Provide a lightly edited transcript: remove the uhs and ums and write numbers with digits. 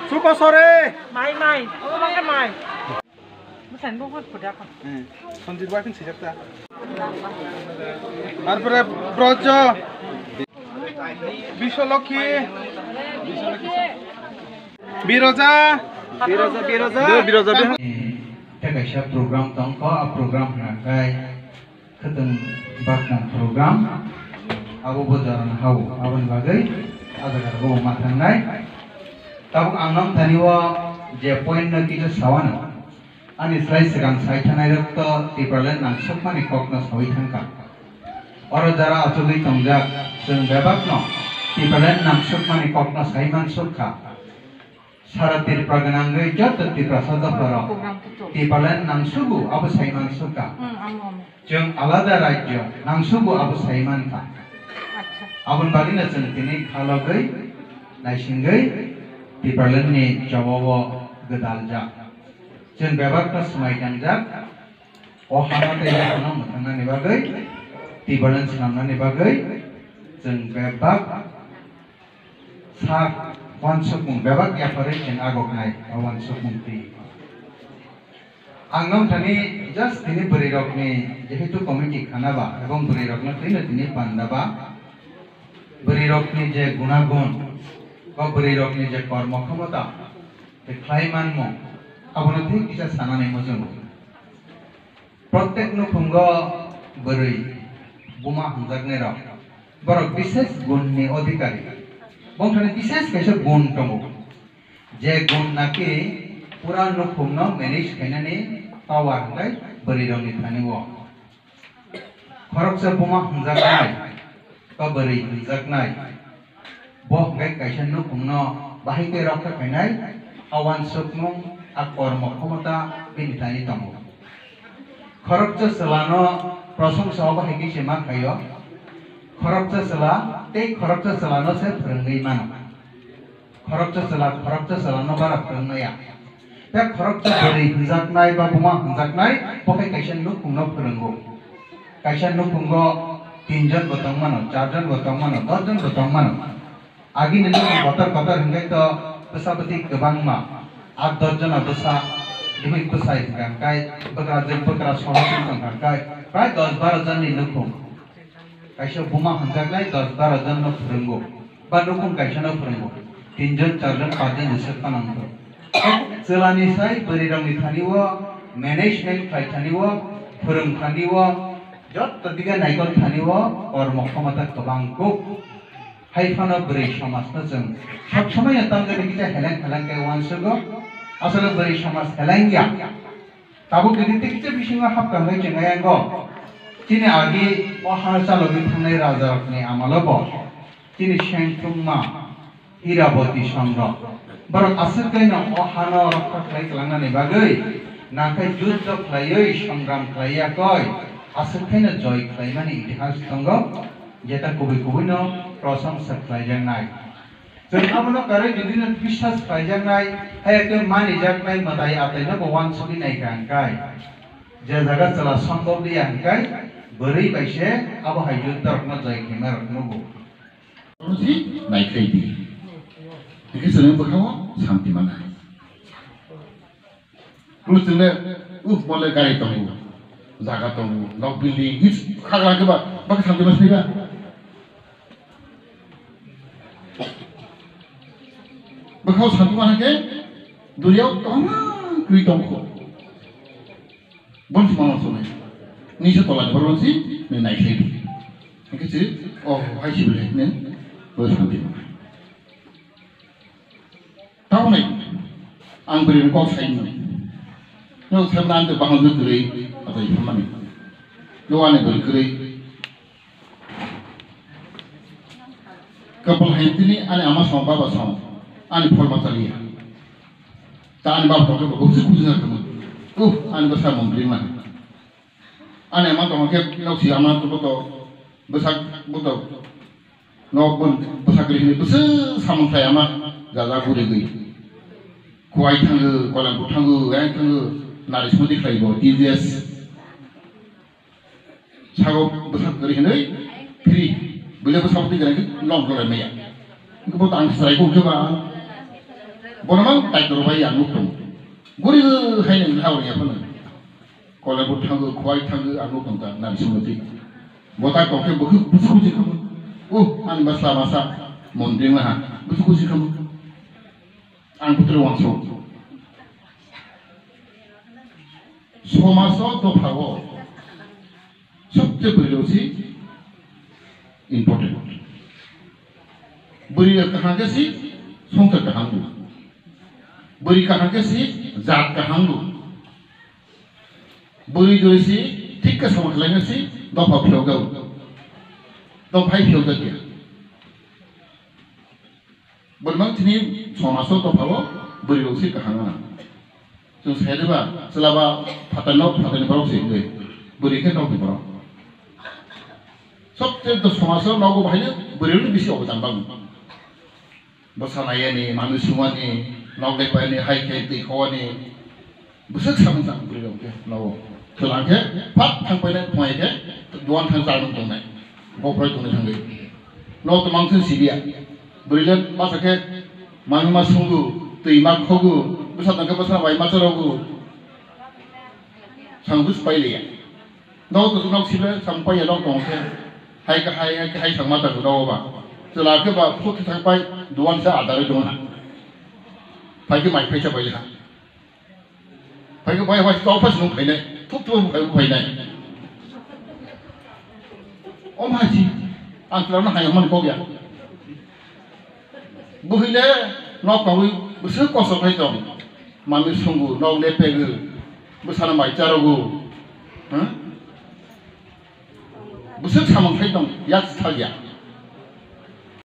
Suko sore. Mai. Makan mai. Mesan kok budak. Sonjit wae pun sejak ta. Arpore brojo. Bisholokhi. Biroja. Kaisa program tongko program hakai ketem bakna program abu bojaran hau abon bagai agar go mathanai tabuk anam thaniwa je point na kisa sawana ani slide segang site thanai rokto tipralen nang sokmani kokna soi thanka oro jara achogui tongjak jeng bebakno tipralen nang sokmani kokna saiman sokha Syarat diri pragananggai jatuh di prasada para tipalan nang sugu abu saiman suka jeng alada raja nang sugu abu saiman ka abun bagina jeng tini khalogai naisinggai tipalan ni jawawa gedalja jeng bebakna semai janjak ohana teja kana mutana ni bagai tipalan senamna ni bagai jeng bebak sak wan sukmung bebak ya pare jeng agok nai wan sukmung ti angam thani just tini berirok ni jehitu komiti khana ba ebong berirok na tini panda ba berirok ni je gunagun ba berirok ni je korma khamata te khlaiman mo abona thi kisa sanane mojung प्रत्येक नु खुंगा बरई बुमा हंजागने रा बरक विशेष गुण नि अधिकारी बंथने विशेष कैसे गुण टमो जे गुण नाके पूरा नु खुंना मैनेज खाइनाने पावर हंगाय बरई रंगनि थानिवो खरक से बुमा हंजागनाय का बरई हंजागनाय बो हंगाय कैसे नु खुंना बाहिके रखा खाइनाय आवान सुकमु आकर्म क्षमता बिनि थानि तमो खरकचा सलानो प्रशंसा बाहायगि सेमा खायो खरकचा सला ते खरकचा सलानो से फोरोंगै मानो खरकचा सलानो बारा फोरोंनाया बे खरकचा बोरै हंजागनाय बा बुमा हंजागनाय बहाय कायसा नु खुंनो फोरोंगौ कायसा नु खुंगो 3 जन गतं मानो 4 जन गतं मानो 10 जन गतं मानो आगिनि नु गतर हंगाय तो बेसाबति गोबांमा 8-10 जना बेसा दिबै बेसाय गांकाय बकरा जन बकरा सहायन गांकाय प्राय 10-12 जन नि नुखुम कायसा बुमा हंजागनाय 10-12 जन न फोरोंगौ बा नुखुम कायसा न फोरोंगौ 3 जन 4 जन 5 जन जसो खानांगौ जेलानि साय बोरै रंनि थानिवो मैनेजमेंट खाय थानिवो फोरों थानिवो जत दिगा नायगन थानिवो कर्म क्षमता गोबांखौ हायफाना बोरै समाजनो जों सब समय तांगनि किता हेलें के वानसगो असले बोरै समाज हेलेंगिया ताबो गिदिते किता बिसिङा हाबखांगाय जेंगायांगो तिनि आगि अहार चालगि थांनाय राजानि आमालबो तिनि सेंथुमा हिराबती चंद्र बरक आसरकैना अहानो रक्षा खालामनानै बागै नाखाय युद्ध खालायै संग्राम खालायाखै आसरकैना जय खालामनानै इतिहास दङ जेता गुबै प्रशंसा खालामनाय जों आमनो करे जुदिनो विश्वास खालामनाय हायके मानिजानाय मदाय आतैनो बवान सगिनाय गांकाय जे जागा चला सम्भव दिया गांकाय बोरै बायसे आबो हाय युद्ध रखना जय खेमार नगो जी नायखैदि बेखौ जों बखाव शांति माना रुजने मले गारि दङ जागा दङ न बिल्डिं हिच खागलाखोबा बाखै शांति मासनिबा बखाव शांति मानाके दुनियाव दङ क्रि दंखो बन्स मानो सने निसे तला बरनसि ने नायखैदि बेखौ ओ हायसि बले ने बो शांति तावनै आं बोरै कक साइनो नो सेमनान दे बाहादुर गुरै अथाय फमानि लोवाने गुरै कपल हेंतिनि आने आमा सम बाबा सम आंनि फरमा चालिया दा आंनि बाबा दं बहुद खुजि जादोंमोन आंनि बोसा मन्दिर मा आंनि मा दं के नौसि आमा तो बोसाक बुद नबन बोसाग्रिनि बोसो सामथाय आमा जाजा गुरि गई खवाय थाङो गलांखौ थाङो एं थाङो नारिसमो देखायबो टिजिएस सागो बोसाग्रि होनै फ्रि बोले बोसाव दिगनाय लं गलाय मैया इखौ आं स्ट्राइकखौ गोबा बनमां टाइगर बाय आं नुदों गुरि हायनो हावरिया फनो गलांखौ थाङो खवाय थाङो आं नुदों दा नारिसमो दै बता कके बहु बुसुजि खामो आं बासा बासा मन्दिर मा बुसुजि खामो आं पुत्र वांसो समाज दफाओ सबसे बड़ी इम्पोर्टेंट बड़ी कहाँ के सी संतर कहाँ लू बड़ी कहाँ के सी जात कहाँ लू बड़ी जो सी ठीक का समझ लेने सी दफा फिलोगा दफाई फिलोगा क्या बर्मांग थी समाज दफाओ बड़ी उसी कहाँ ना जो सेहदबा चलाबा फाटनो फाटनो से गए बड़ी के नौ बिबार सबसे तो समाज नौ को भाई ने बड़ी उन्हें बिसी अवदान बांग बसानाये ने मानुष्यवा ने नौ ले पाए ने हाई के दिखावा ने बुसक सामंता बड़ी लोग नौ चलांगे फाट थांग पाए ने पुआई के दुआन थांग जान दो ने गोप्रोय तो ने थांगे नौ तो मांगसे सिबिया बड़ी ले मासा के मानुमा सुंगु तो इमाक होगु besar tangga besar bayi macam aku sanggup sepele ya, nau tu nau sila sampai ya nau tongse, hai sang mata tu nau apa, setelah ke bah putih sampai duan saya ada di mana, pagi mai pecah bayi lah, pagi bayi kau pas nung bayi ni, tuh bayi ni, om haji, antara nak hayam mana kau ya, bukan le, nau kau besar kosong hai tu. Mami sungguh, nau lepegu, besar mai caragu, besar sama kai dong, yak sahaja.